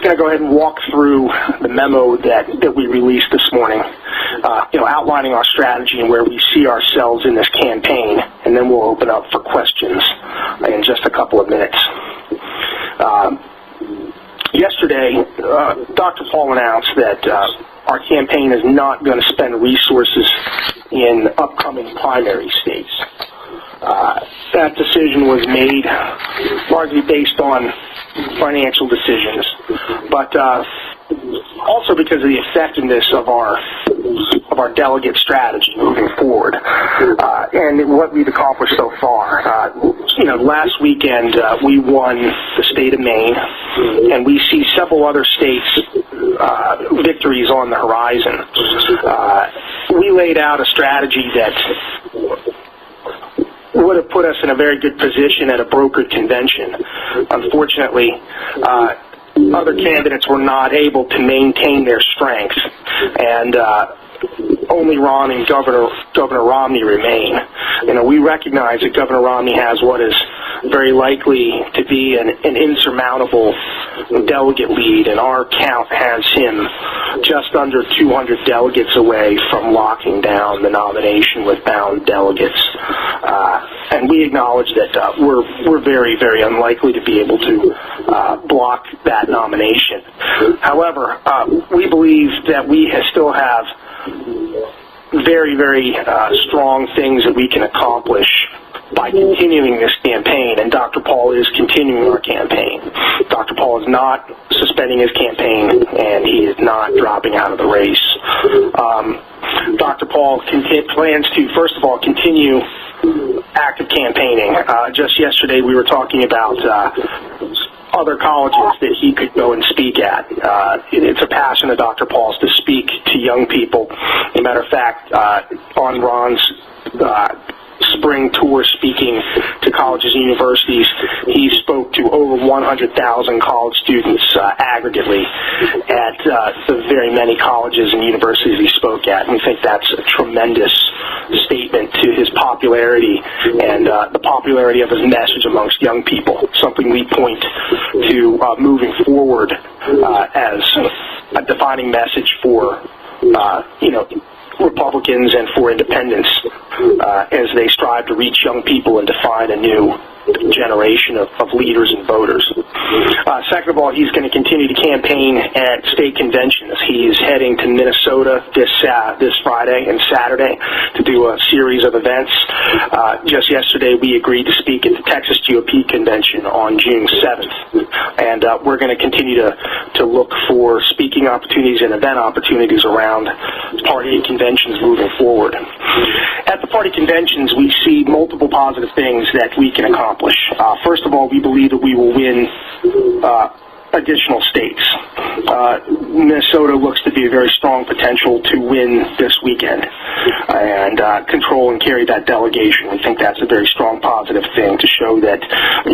going to go ahead and walk through the memo that we released this morning, outlining our strategy and where we see ourselves in this campaign, and then we'll open up for questions in just a couple of minutes. Yesterday, Dr. Paul announced that our campaign is not going to spend resources in upcoming primary states. That decision was made largely based on financial decisions, but also because of the effectiveness of our delegate strategy moving forward, and what we've accomplished so far. Last weekend we won the state of Maine, and we see several other states' victories on the horizon. We laid out a strategy that would have put us in a very good position at a brokered convention. Unfortunately, other candidates were not able to maintain their strengths, and only Ron and Governor Romney remain. We recognize that Governor Romney has what is very likely to be an insurmountable delegate lead, and our count has him just under 200 delegates away from locking down the nomination with bound delegates. And we acknowledge that we're very, very unlikely to be able to block that nomination. However, we believe that we still have very, very strong things that we can accomplish by continuing this campaign, and Dr. Paul is continuing our campaign. Dr. Paul is not suspending his campaign, and he is not dropping out of the race. Dr. Paul plans to, first of all, continue active campaigning. Just yesterday we were talking about other colleges that he could go and speak at. It's a passion of Dr. Paul's to speak to young people. As a matter of fact, on Ron's spring tour speaking to colleges and universities, he spoke to over 100,000 college students aggregately at the very many colleges and universities he spoke at. And we think that's a tremendous statement to his popularity and the popularity of his message amongst young people, something we point to moving forward as a defining message for Republicans and for independents as they strive to reach young people and define a new generation of leaders and voters. Second of all, he's going to continue to campaign at state conventions. He is heading to Minnesota this Friday and Saturday to do a series of events. Just yesterday, we agreed to speak at the Texas GOP convention on June 7th, and we're going to continue to look for speaking opportunities and event opportunities around party conventions moving forward. At the party conventions, we see multiple positive things that we can accomplish. First of all, we believe that we will win additional states. Minnesota looks to be a very strong potential to win this weekend and control and carry that delegation. We think that's a very strong positive thing to show that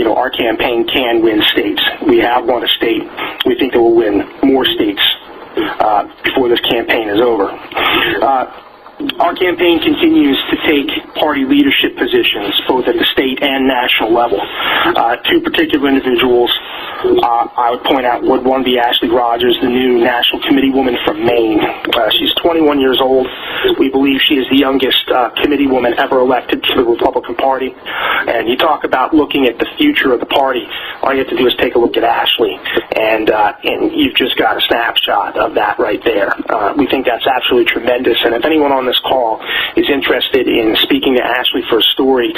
our campaign can win states. We have won a state. We think that we'll win more states before this campaign is over. Our campaign continues to take party leadership positions both at the state and national level. Two particular individuals I would point out would one be Ashley Rogers, the new national committee woman from Maine. She's 21 years old. We believe she is the youngest committee woman ever elected to the Republican Party. And you talk about looking at the future of the party, all you have to do is take a look at Ashley, and you've just got a snapshot of that right there. We think that's absolutely tremendous, and if anyone on this call is interested in speaking to Ashley for a story,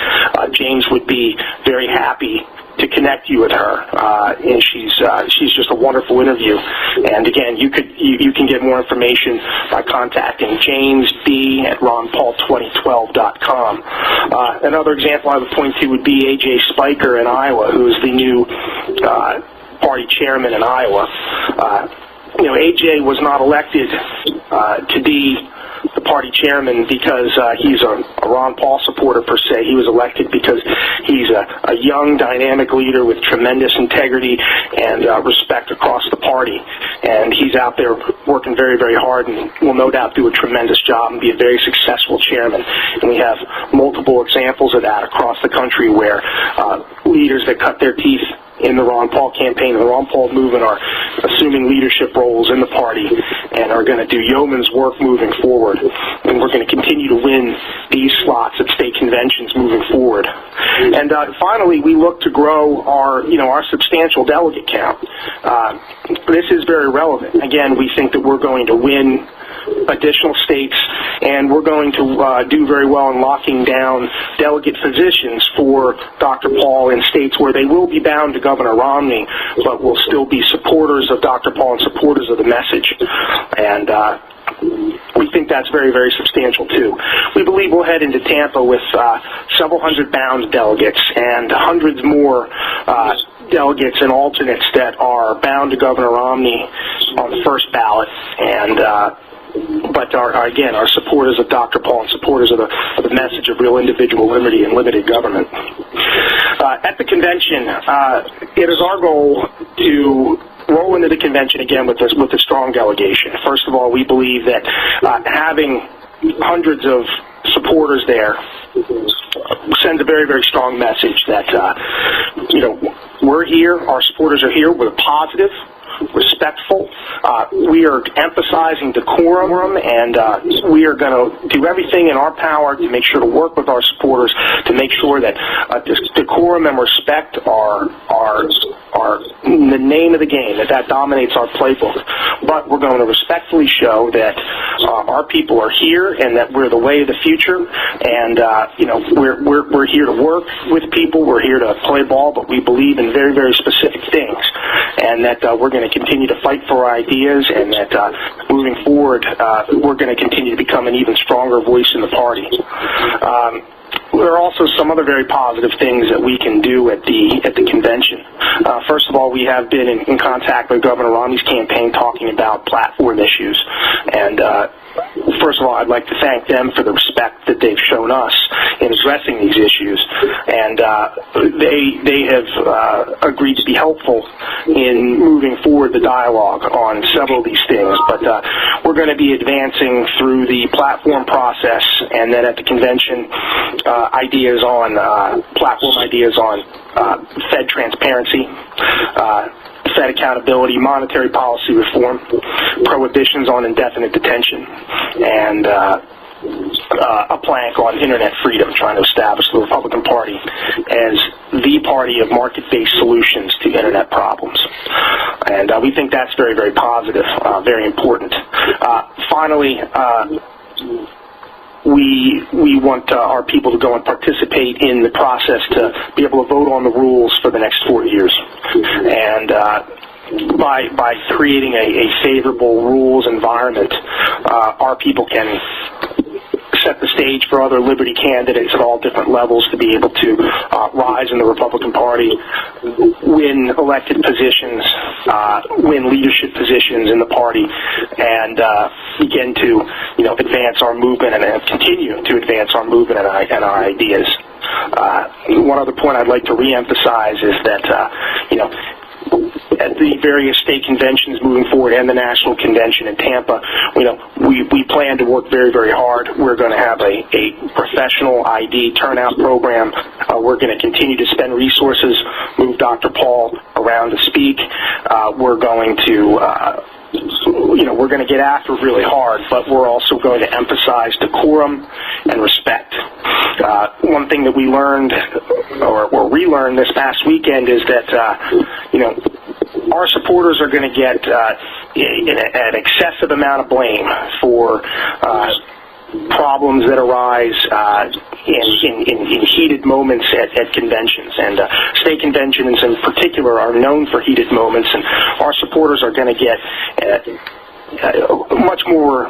James would be very happy to connect you with her, and she's just a wonderful interview. And again, you can get more information by contacting James B at ronpaul2012.com. Another example I would point to would be A.J. Spiker in Iowa, who is the new party chairman in Iowa. A.J. was not elected to be the party chairman because he's a Ron Paul supporter per se. He was elected because he's a young, dynamic leader with tremendous integrity and respect across the party. And he's out there working very, very hard and will no doubt do a tremendous job and be a very successful chairman. And we have multiple examples of that across the country where leaders that cut their teeth in the Ron Paul campaign and the Ron Paul movement are assuming leadership roles in the party and are going to do yeoman's work moving forward. And we're going to continue to win these slots at state conventions moving forward. And finally, we look to grow our substantial delegate count. This is very relevant. Again, we think that we're going to win additional states, and we're going to do very well in locking down delegate positions for Dr. Paul in states where they will be bound to Governor Romney, but will still be supporters of Dr. Paul and supporters of the message. And we think that's very, very substantial, too. We believe we'll head into Tampa with several hundred bound delegates and hundreds more delegates and alternates that are bound to Governor Romney on the first ballot, and but are supporters of Dr. Paul and supporters of the message of real individual liberty and limited government. At the convention, it is our goal to roll into the convention again with a strong delegation. First of all, we believe that having hundreds of supporters there sends a very, very strong message that we're here, our supporters are here, we're positive, respectful. We are emphasizing decorum, and we are going to do everything in our power to make sure to work with our supporters to make sure that decorum and respect are the name of the game, that dominates our playbook. But we're going to respectfully show that our people are here and that we're the way of the future, and we're here to work with people, we're here to play ball, but we believe in very, very specific things, and that we're going to continue to fight for our ideas, and that moving forward we're going to continue to become an even stronger voice in the party. There are also some other very positive things that we can do at the convention. First of all, we have been in contact with Governor Romney's campaign talking about platform issues, and first of all, I'd like to thank them for the respect that they've shown us in addressing these issues, and they have agreed to be helpful in moving forward the dialogue on several of these things. But we're going to be advancing through the platform process, and then at the convention, platform ideas on Fed transparency, Fed accountability, monetary policy reform, prohibitions on indefinite detention, and a plank on internet freedom, trying to establish the Republican Party as the party of market-based solutions to internet problems. And we think that's very, very positive, very important. Finally, we want our people to go and participate in the process to be able to vote on the rules for the next 4 years. And by creating a favorable rules environment, our people can set the stage for other liberty candidates at all different levels to be able to rise in the Republican Party, win elected positions, win leadership positions in the party, and begin to advance our movement and continue to advance our movement and our ideas. One other point I'd like to reemphasize is that at the various state conventions moving forward and the national convention in Tampa, we plan to work very, very hard. We're going to have a professional ID turnout program. We're going to continue to spend resources, move Dr. Paul around to speak. We're going to we're going to get after it really hard, but we're also going to emphasize decorum and respect. One thing that we learned or relearned this past weekend is that our supporters are going to get an excessive amount of blame for problems that arise in heated moments at conventions, and state conventions in particular are known for heated moments, and our supporters are going to get much more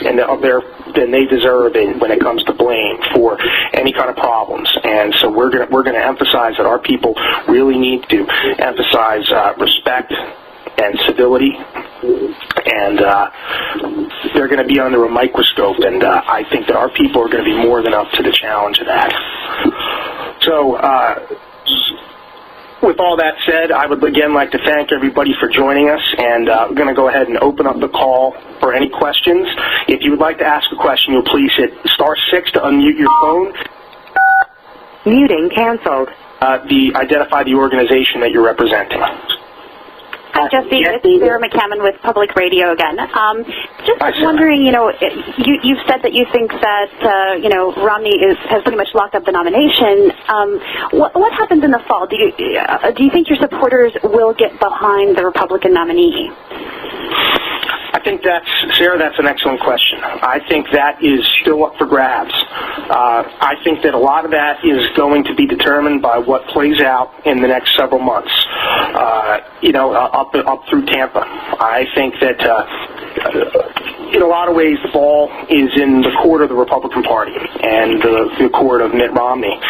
than they deserve when it comes to blame for any kind of problems. And so we're going to emphasize that our people really need to emphasize respect and civility, and they're going to be under a microscope, and I think that our people are going to be more than up to the challenge of that. So with all that said, I would again like to thank everybody for joining us, and I'm going to go ahead and open up the call for any questions. If you would like to ask a question, you'll please hit *6 to unmute your phone. Muting canceled. identify the organization that you're representing. Hi, Jesse. It's Sarah McCammon with Public Radio again. Just wondering, you've said that you think that, Romney has pretty much locked up the nomination. What happens in the fall? Do you think your supporters will get behind the Republican nominee? I think Sarah, that's an excellent question. I think that is still up for grabs. I think that a lot of that is going to be determined by what plays out in the next several months, up through Tampa. I think that in a lot of ways the ball is in the court of the Republican Party and the court of Mitt Romney.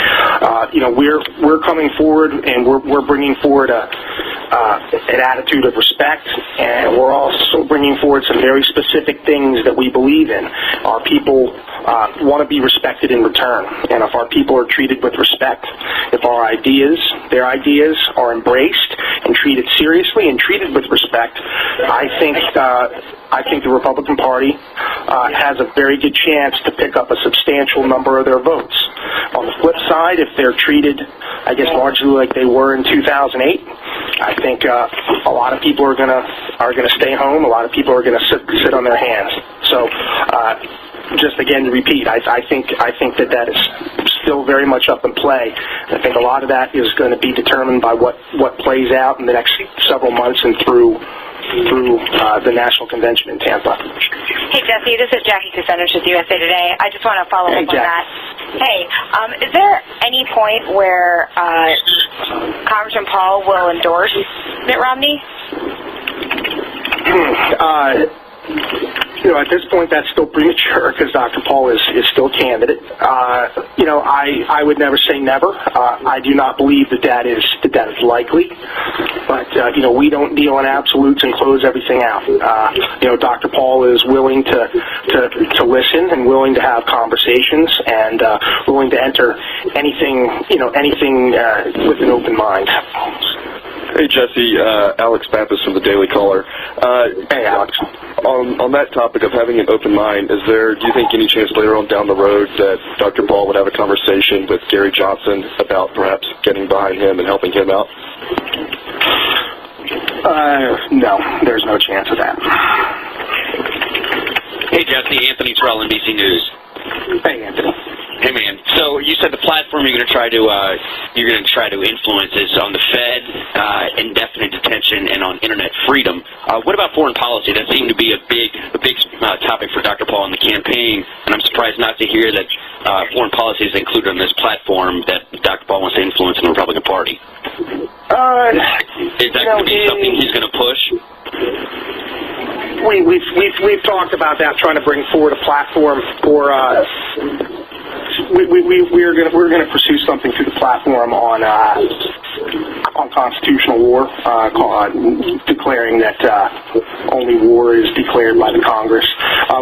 We're coming forward and we're bringing forward an attitude of respect, and we're also bringing forward some very specific things that we believe in. Our people want to be respected in return, and if our people are treated with respect, if their ideas are embraced and treated seriously and treated with respect, I think the Republican Party has a very good chance to pick up a substantial number of their votes. On the flip side, if they're treated, I guess, largely like they were in 2008, I think a lot of people are gonna stay home. A lot of people are gonna sit on their hands. So, just again to repeat, I think that is still very much up in play. I think a lot of that is going to be determined by what plays out in the next several months and through the National Convention in Tampa. Hey, Jesse, this is Jackie Kucinich with USA Today. I just want to follow up on that. Hey, is there any point where Congressman Paul will endorse Mitt Romney? At this point, that's still premature because Dr. Paul is still a candidate. I would never say never. I do not believe that is likely. But we don't deal in absolutes and close everything out. Dr. Paul is willing to listen and willing to have conversations and willing to enter anything with an open mind. Hey, Jesse, Alex Pappas from the Daily Caller. Hey, Alex. On that topic of having an open mind, do you think any chance later on down the road that Dr. Paul would have a conversation with Gary Johnson about perhaps getting behind him and helping him out? No, there's no chance of that. Hey, Jesse, Anthony Terrell, NBC News. Hey, Anthony. Hey, man. So you said the platform you're going to try to influence is on the Fed, indefinite detention, and on internet freedom. What about foreign policy? That seemed to be a big topic for Dr. Paul in the campaign, and I'm surprised not to hear that foreign policy is included on this platform that Dr. Paul wants to influence in the Republican Party. Is that going to be something he's going to push? We've talked about that, trying to bring forward a platform for. We're going to pursue something through the platform on constitutional war, declaring that only war is declared by the Congress.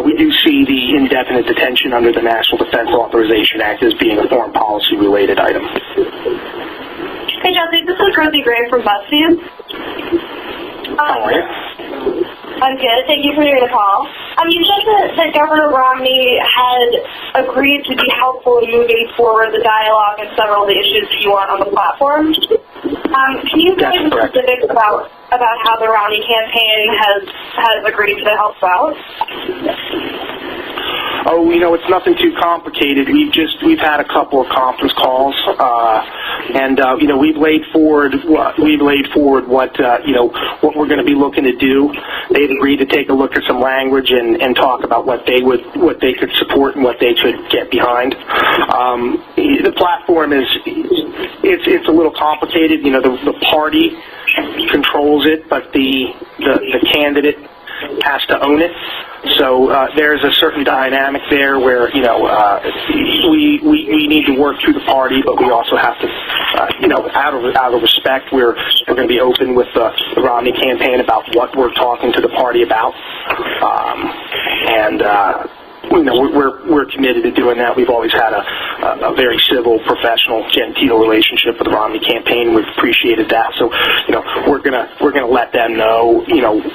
We do see the indefinite detention under the National Defense Authorization Act as being a foreign policy related item. Hey, Jesse, this is Rosie Gray from BuzzFeed. How are you? I'm good. Thank you for doing the call. You said that Governor Romney had agreed to be helpful in moving forward the dialogue and several of the issues that you want on the platform. Can you give me specifics about how the Romney campaign has agreed to help out? Oh, it's nothing too complicated. We've had a couple of conference calls, and we've laid forward what we're going to be looking to do. They've agreed to take a look at some language and talk about what they could support and what they could get behind. The platform it's a little complicated. The party controls it, but the candidate has to own it. So there's a certain dynamic there where we need to work through the party, but we also have to out of respect, we're going to be open with the Romney campaign about what we're talking to the party about, and we're committed to doing that. We've always had a very civil, professional, genteel relationship with the Romney campaign. We've appreciated that. So, we're gonna let them know,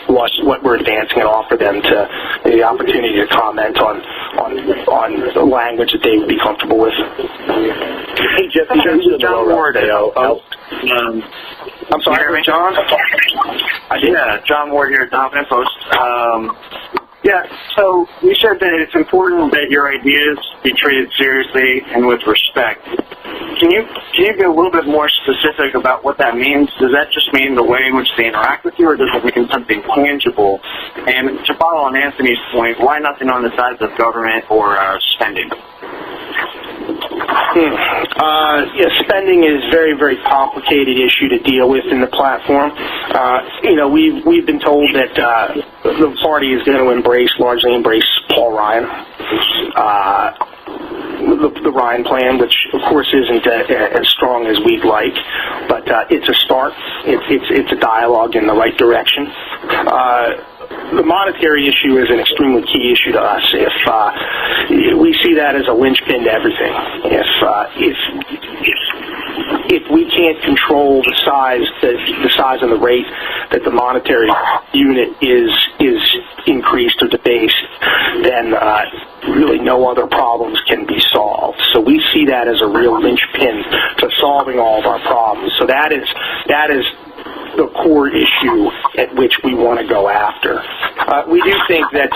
what we're advancing and offer them the opportunity to comment on the language that they would be comfortable with. Hey, Jeff, John Ward. I'm sorry, John? Yeah, John Ward here at the Huffington Post. Yeah, so you said that it's important that your ideas be treated seriously and with respect. Can you get a little bit more specific about what that means? Does that just mean the way in which they interact with you, or does it mean something tangible? And to follow on Anthony's point, why nothing on the sides of government or spending? Spending is a very, very complicated issue to deal with in the platform. We've been told that the party is going to largely embrace Paul Ryan, the Ryan plan, which of course isn't as strong as we'd like, but it's a start. It's a dialogue in the right direction. The monetary issue is an extremely key issue to us. If we see that as a linchpin to everything, if we can't control the size and the rate that the monetary unit is increased or debased, then really no other problems can be solved. So we see that as a real linchpin to solving all of our problems. So that is the core issue at which we want to go after. We do think that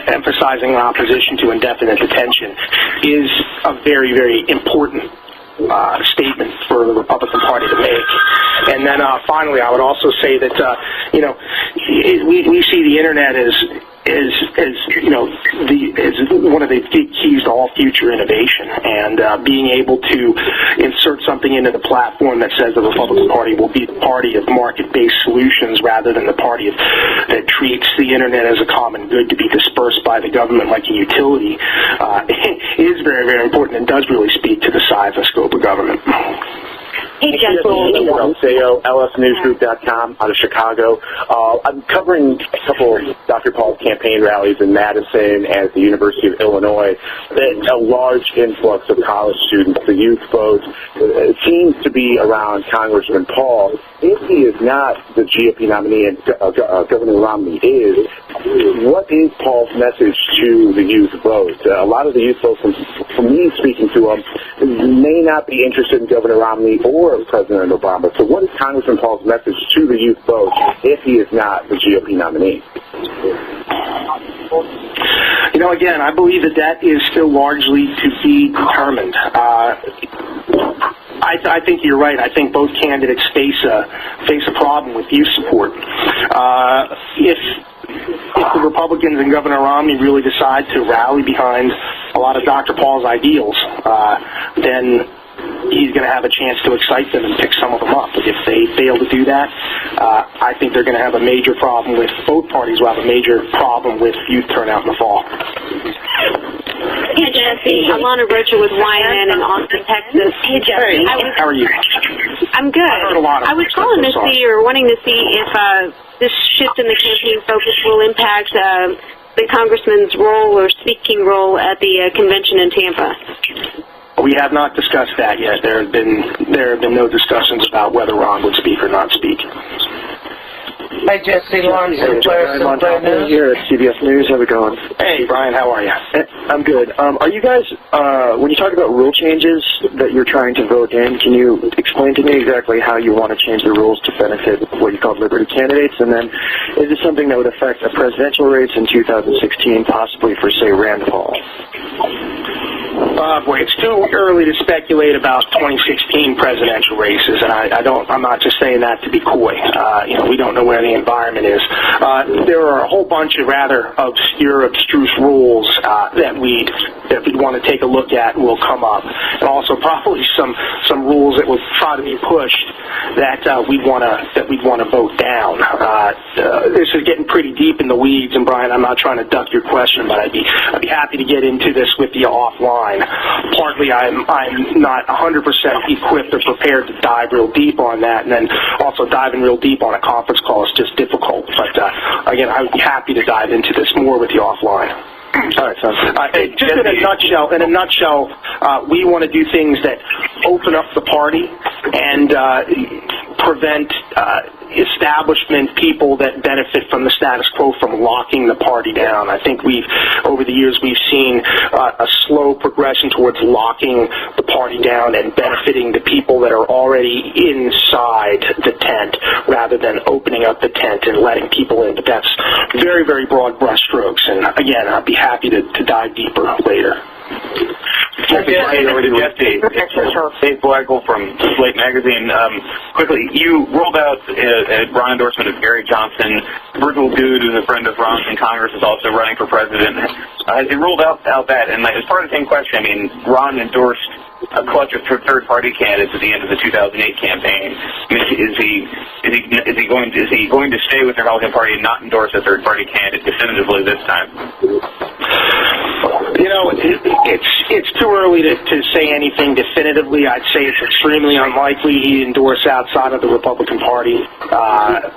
emphasizing opposition to indefinite detention is a very, very important statement for the Republican Party to make. And then finally, I would also say that we see the internet as one of the big keys to all future innovation, and being able to insert something into the platform that says the Republican Party will be the party of market-based solutions rather than the party that treats the internet as a common good to be dispersed by the government like a utility is very, very important and does really speak to the size and scope of government. Hey, Jesse. LSNewsGroup.com out of Chicago. I'm covering a couple of Dr. Paul's campaign rallies in Madison and at the University of Illinois. A large influx of college students, the youth vote, seems to be around Congressman Paul. If he is not the GOP nominee and Governor Romney is, what is Paul's message to the youth vote? A lot of the youth vote, from me speaking to them, may not be interested in Governor Romney or President Obama. So what is Congressman Paul's message to the youth vote if he is not the GOP nominee? Again, I believe that is still largely to be determined. I think you're right. I think both candidates face a problem with youth support. If the Republicans and Governor Romney really decide to rally behind a lot of Dr. Paul's ideals, then he's going to have a chance to excite them and pick some of them up. If they fail to do that, I think they're going to have a major problem with, both parties will have a major problem with youth turnout in the fall. Hey, Jesse. Alana Rocha with YNN in Austin, Texas. Hey, Jesse. How are you? I'm good. I was calling to see, or wanting to see if this shift in the campaign focus will impact the congressman's role or speaking role at the convention in Tampa. We have not discussed that yet. There have been no discussions about whether Ron would speak or not speak. Hi, Jesse. Lawrence Sinclair here at CBS News. How's it going? Hey, Brian. How are you? I'm good. Are you guys, when you talk about rule changes that you're trying to vote in, can you explain to me exactly how you want to change the rules to benefit what you call liberty candidates? And then is this something that would affect a presidential race in 2016, possibly for, say, Rand Paul? It's too early to speculate about 2016 presidential races, and I'm not just saying that to be coy. We don't know where the environment is. There are a whole bunch of rather obscure, abstruse rules that we'd want to take a look at and will come up, and also probably some rules that will try to be pushed that we'd want to vote down. This is getting pretty deep in the weeds, and Brian, I'm not trying to duck your question, but I'd be happy to get into this with you offline. partly I'm not 100% equipped or prepared to dive real deep on that, and then also diving real deep on a conference call is just difficult. But again, I would be happy to dive into this more with you offline. All right, sounds good. Just in a nutshell, we want to do things that open up the party and prevent establishment people that benefit from the status quo from locking the party down. I think over the years, we've seen a slow progression towards locking the party down and benefiting the people that are already inside the tent rather than opening up the tent and letting people in. But that's very, very broad brushstrokes. And again, I'd be happy to dive deeper later. Jesse, Dave Blackle from Slate Magazine. Quickly, you rolled out a Ron endorsement of Gary Johnson. Virgil Dude, who's a friend of Ron's in Congress, is also running for president. He rolled out that, and as part of the same question, I mean, Ron endorsed a clutch of third-party candidates at the end of the 2008 campaign. I mean, is he going to stay with the Republican Party and not endorse a third-party candidate definitively this time? You know, it's too early to say anything definitively. I'd say it's extremely unlikely he'd endorse outside of the Republican Party. But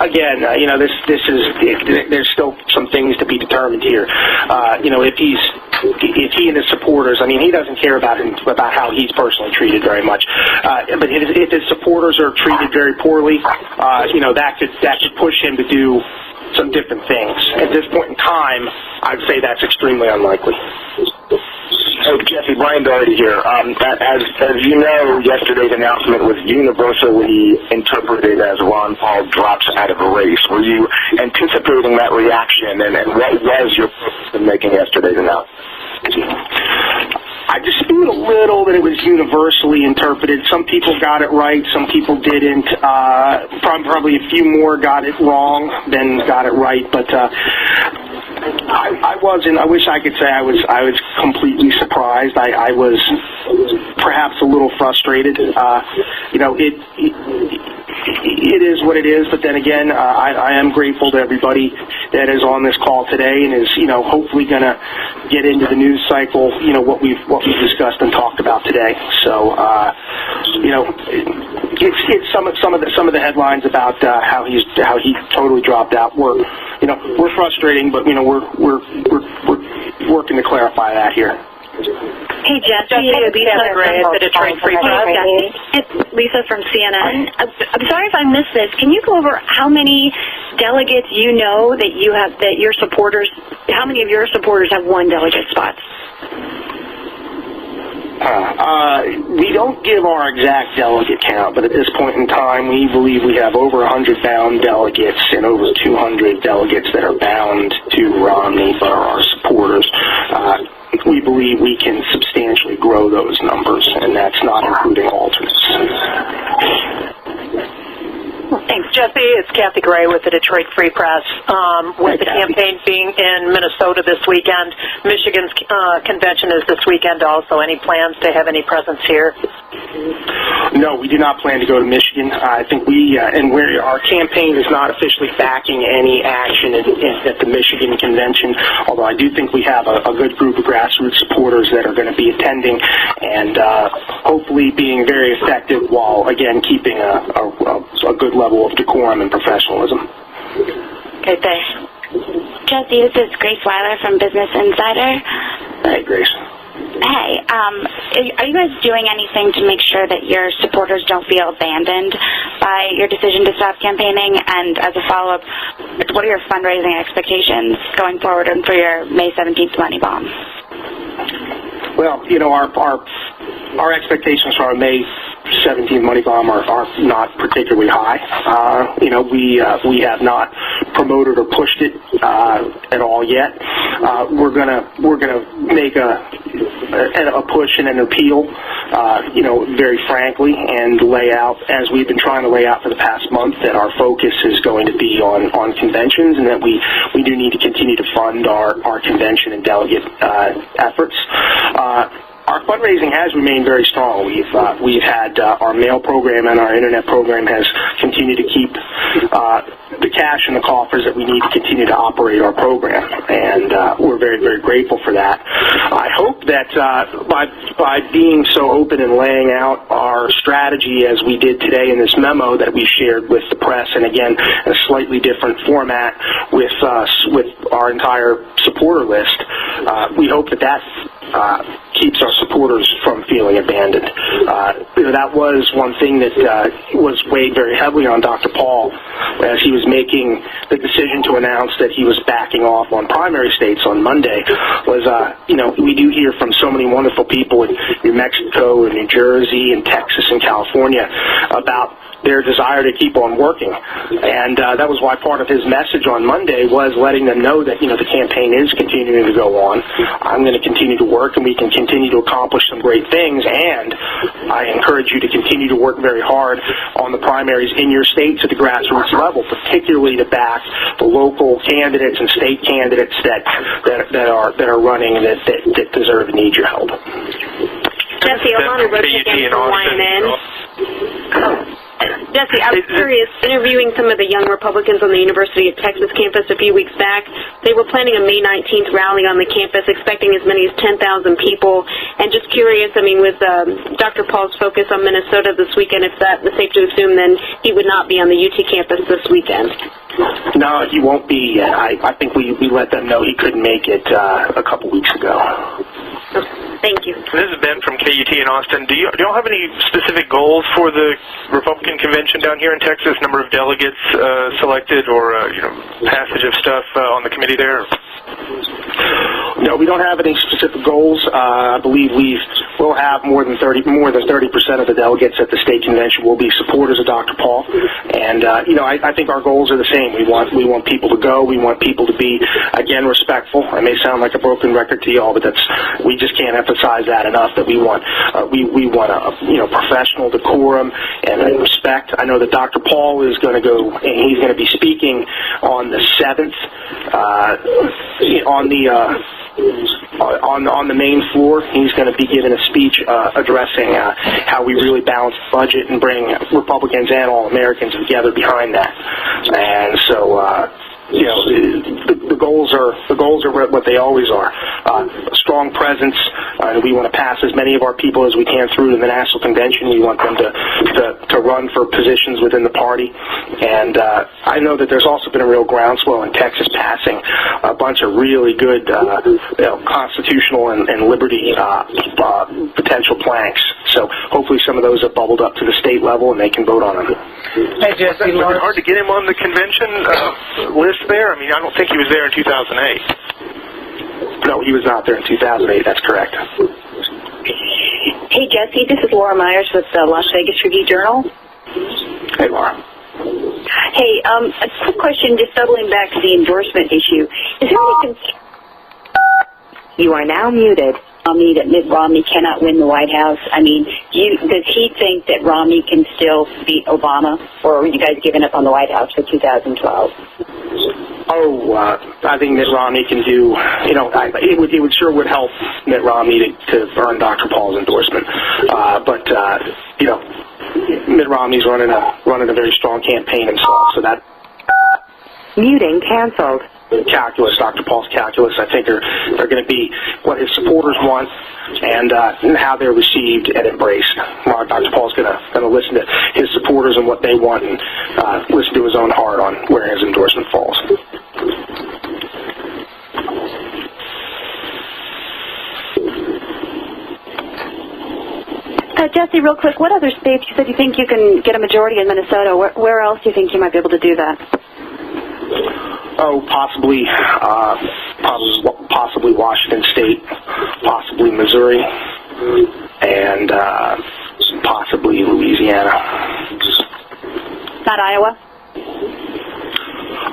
again, you know, there's still some things to be determined here. You know, if he and his supporters, I mean, he doesn't care about how he's personally treated very much. But if his supporters are treated very poorly, you know, that could push him to do some different things. At this point in time, I'd say that's extremely unlikely. So, Jesse, Brian Doherty here. As you know, yesterday's announcement was universally interpreted as Ron Paul drops out of the race. Were you anticipating that reaction, and what was your purpose in making yesterday's announcement? I dispute a little that it was universally interpreted. Some people got it right, some people didn't. Probably a few more got it wrong than got it right, but I wasn't. I wish I could say I was completely surprised. I was perhaps a little frustrated. You know, it is what it is, but then again, I am grateful to everybody that is on this call today and is, you know, hopefully going to get into the news cycle, you know, what we've discussed and talked about today. So, you know, it's some of the headlines about how he totally dropped out were frustrating, but you know, we're working to clarify that here. Hey, Jesse, Lisa Gray at the Detroit Free Press. It's Lisa from CNN. I'm sorry if I missed this. Can you go over how many delegates you know that you have, that your supporters, how many of your supporters have won delegate spots? We don't give our exact delegate count, but at this point in time, we believe we have over 100 bound delegates and over 200 delegates that are bound to Romney but are our supporters. We believe we can substantially grow those numbers, and that's not including alternates. Thanks, Jesse. It's Kathy Gray with the Detroit Free Press. With the campaign being in Minnesota this weekend, Michigan's convention is this weekend also. Any plans to have any presence here? No, we do not plan to go to Michigan. I think our campaign is not officially backing any action at the Michigan convention, although I do think we have a good group of grassroots supporters that are going to be attending and hopefully being very effective while, again, keeping a good level of decorum and professionalism. Okay, thanks. Jesse, this is Grace Weiler from Business Insider. Hey, Grace. Hey, are you guys doing anything to make sure that your supporters don't feel abandoned by your decision to stop campaigning? And as a follow-up, what are your fundraising expectations going forward and for your May 17th money bomb? Well, you know, our expectations for our May 17th money bomb are not particularly high. You know, we have not promoted or pushed it at all yet. We're gonna make a push and an appeal, you know, very frankly, and lay out, as we've been trying to lay out for the past month, that our focus is going to be on conventions, and that we do need to continue to fund our convention and delegate efforts. Our fundraising has remained very strong. We've had our mail program and our internet program has continued to keep the cash in the coffers that we need to continue to operate our program, and we're very, very grateful for that. I hope that by being so open and laying out our strategy as we did today in this memo that we shared with the press, and again, a slightly different format with our entire supporter list, we hope that keeps our supporters from feeling abandoned. That was one thing that was weighed very heavily on Dr. Paul as he was making the decision to announce that he was backing off on primary states on Monday. Was we do hear from so many wonderful people in New Mexico and New Jersey and Texas and California about their desire to keep on working, and that was why part of his message on Monday was letting them know that the campaign is continuing to go on. I'm going to continue to work, and we can continue to accomplish some great things, and I encourage you to continue to work very hard on the primaries in your states at the grassroots level, particularly to back the local candidates and state candidates that are running that deserve and need your help. Jesse, Alana Roach again from YNN. Jesse, I was curious, interviewing some of the young Republicans on the University of Texas campus a few weeks back, they were planning a May 19th rally on the campus, expecting as many as 10,000 people, and just curious, with Dr. Paul's focus on Minnesota this weekend, if that was safe to assume then he would not be on the UT campus this weekend. No, he won't be. I think we let them know he couldn't make it a couple weeks ago. Thank you. This is Ben from KUT in Austin. Do you all have any specific goals for the Republican convention down here in Texas? Number of delegates selected, or passage of stuff on the committee there? No, we don't have any specific goals. I believe we'll have more than 30% of the delegates at the state convention will be supporters of Dr. Paul, and I think our goals are the same. We want people to go. We want people to be, again, respectful. I may sound like a broken record to y'all, but we just can't emphasize that enough. That we want a professional decorum and respect. I know that Dr. Paul is going to go, and he's going to be speaking on the 7th on the main floor. He's going to be giving a speech addressing how we really balance the budget and bring Republicans and all Americans together behind that. And so, the goals are what they always are. A strong presence. We want to pass as many of our people as we can through to the national convention. We want them to run for positions within the party. And I know that there's also been a real groundswell in Texas passing a bunch of really good constitutional and liberty potential planks. So hopefully some of those have bubbled up to the state level and they can vote on them. Hey, Jesse, was it hard to get him on the convention list there? I don't think he was there in 2008. No, he was not there in 2008. That's correct. Hey, Jesse, this is Laura Myers with the Las Vegas Review-Journal. Hey, Laura. Hey, a quick question, just doubling back to the endorsement issue. Is there any concern? You are now muted. That Mitt Romney cannot win the White House. Does he think that Romney can still beat Obama, or are you guys giving up on the White House for 2012? I think Mitt Romney can do, it sure would help Mitt Romney to earn Dr. Paul's endorsement. But Mitt Romney's running a very strong campaign himself, so that... Muting canceled. Calculus, Dr. Paul's calculus, I think are going to be what his supporters want and how they're received and embraced. Dr. Paul's going to listen to his supporters and what they want and listen to his own heart on where his endorsement falls. Jesse, real quick, what other states, you said you think you can get a majority in Minnesota. Where else do you think you might be able to do that? Possibly Washington State, possibly Missouri, and possibly Louisiana. Not Iowa?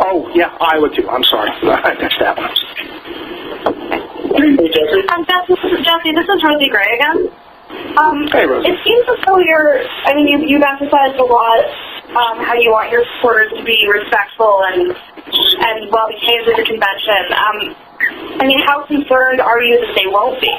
Oh, yeah, Iowa too. I'm sorry. I missed that one. Jesse, this is Rosie Gray again. Hey, Rosie. It seems as though you've emphasized a lot how you want your supporters to be respectful and well-behaved at the convention. How concerned are you that they won't be?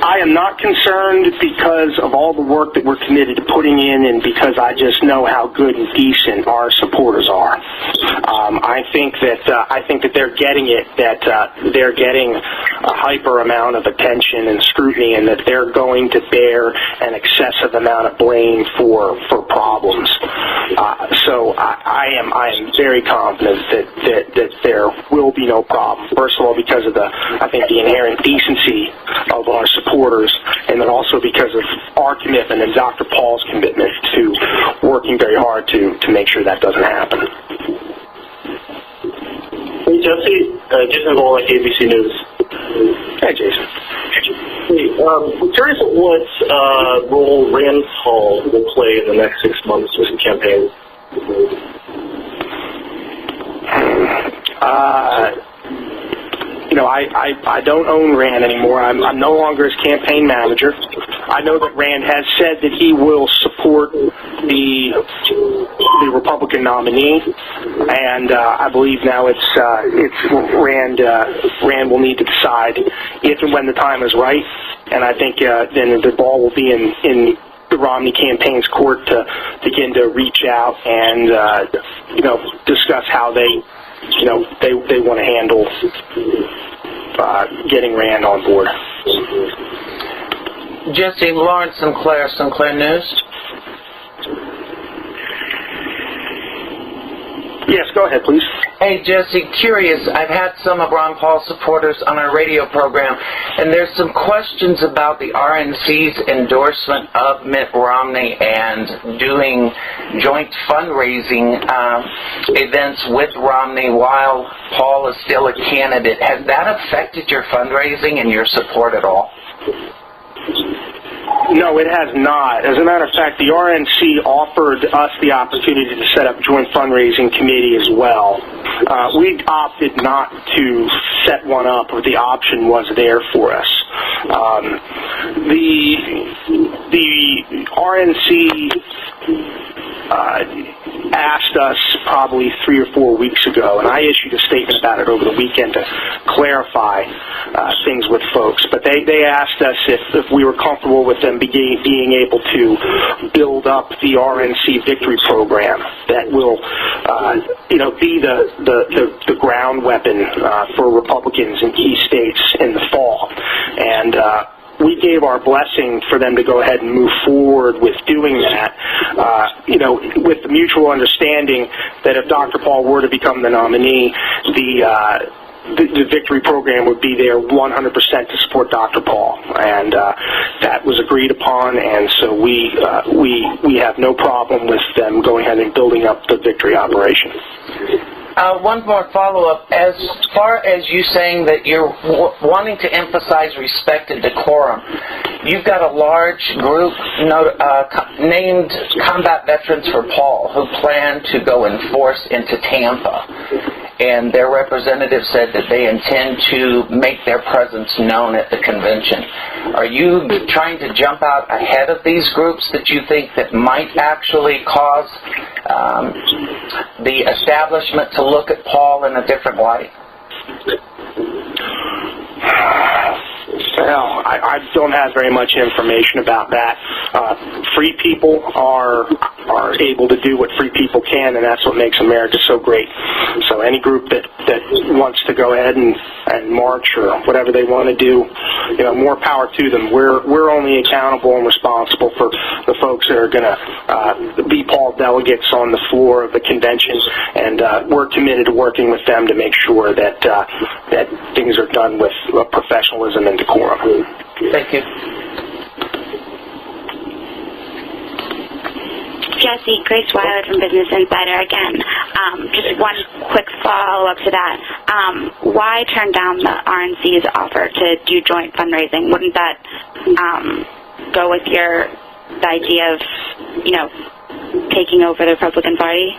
I am not concerned because of all the work that we're committed to putting in and because I just know how good and decent our supporters are. I think that they're getting it, that they're getting a hyper amount of attention and scrutiny, and that they're going to bear an excessive amount of blame for problems. So I am very confident that there will be no problem. First of all, because of the inherent decency of our supporters, and then also because of our commitment and Dr. Paul's commitment to working very hard to make sure that doesn't happen. Hey, Jesse. Jason Volek, ABC News. Hey, Jason. Hey, I'm curious what role Rand Paul will play in the next 6 months with the campaign. I don't own Rand anymore. I'm no longer his campaign manager. I know that Rand has said that he will support the Republican nominee, and I believe now it's Rand. Rand will need to decide if and when the time is right, and I think then the ball will be in the Romney campaign's court to begin to reach out and discuss how they want to handle getting Rand on board. Jesse, Lawrence Sinclair News. Yes, go ahead, please. Hey, Jesse, curious. I've had some of Ron Paul supporters on our radio program, and there's some questions about the RNC's endorsement of Mitt Romney and doing joint fundraising events with Romney while Paul is still a candidate. Has that affected your fundraising and your support at all? No, it has not. As a matter of fact, the RNC offered us the opportunity to set up a joint fundraising committee as well. We opted not to set one up, or the option was there for us. The RNC asked us probably 3 or 4 weeks ago, and I issued a statement about it over the weekend to clarify things with folks. But they asked us if we were comfortable with them being able to build up the RNC victory program that will, be the ground weapon for Republicans in key states in the fall. And we gave our blessing for them to go ahead and move forward with doing that, with the mutual understanding that if Dr. Paul were to become the nominee, the victory program would be there 100% to support Dr. Paul, and that was agreed upon, and so we have no problem with them going ahead and building up the victory operation. One more follow-up. As far as you saying that you're wanting to emphasize respect and decorum, you've got a large group named Combat Veterans for Paul who plan to go in force into Tampa. And their representative said that they intend to make their presence known at the convention. Are you trying to jump out ahead of these groups that you think that might actually cause the establishment to look at Paul in a different light? Well, I don't have very much information about that. Free people are able to do what free people can, and that's what makes America so great. So any group that wants to go ahead and march or whatever they want to do, more power to them. We're only accountable and responsible for the folks that are going to be Paul delegates on the floor of the convention, and we're committed to working with them to make sure that things are done with professionalism and decorum. Thank you. Jesse, Grace Weiler from Business Insider again. Just one quick follow-up to that. Why turn down the RNC's offer to do joint fundraising? Wouldn't that go with the idea of, taking over the Republican Party?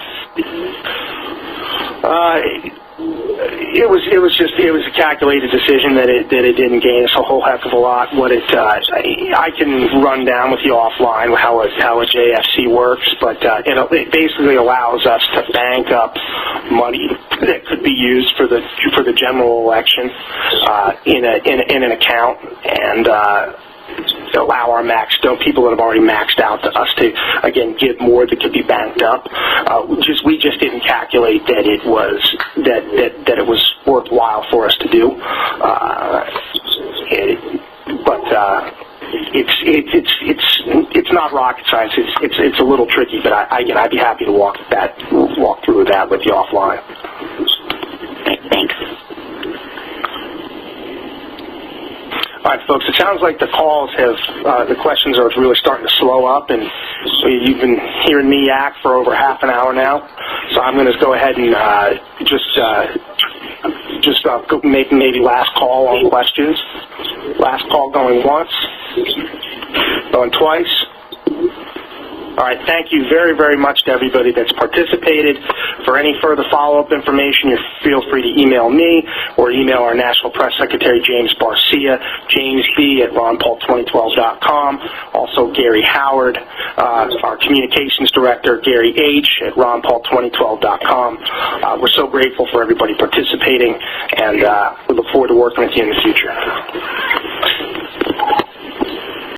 It was a calculated decision that it didn't gain us a whole heck of a lot. I can run down with you offline how a JFC works, but it basically allows us to bank up money that could be used for the general election in an account, and allow our people that have already maxed out to us to, again, give more that could be banked up. We just didn't calculate that it was that it was worthwhile for us to do. It's not rocket science. It's a little tricky, but I'd be happy to walk through that with you offline. Thanks. All right, folks. It sounds like the calls the questions are really starting to slow up, and you've been hearing me yak for over half an hour now. So I'm going to go ahead and make maybe last call on questions. Last call going once, going twice. All right, thank you very, very much to everybody that's participated. For any further follow-up information, you feel free to email me or email our National Press Secretary, James Barcia, jamesb@ronpaul2012.com. Also, Gary Howard, our Communications Director, Gary H. at ronpaul2012.com. We're so grateful for everybody participating, and we look forward to working with you in the future.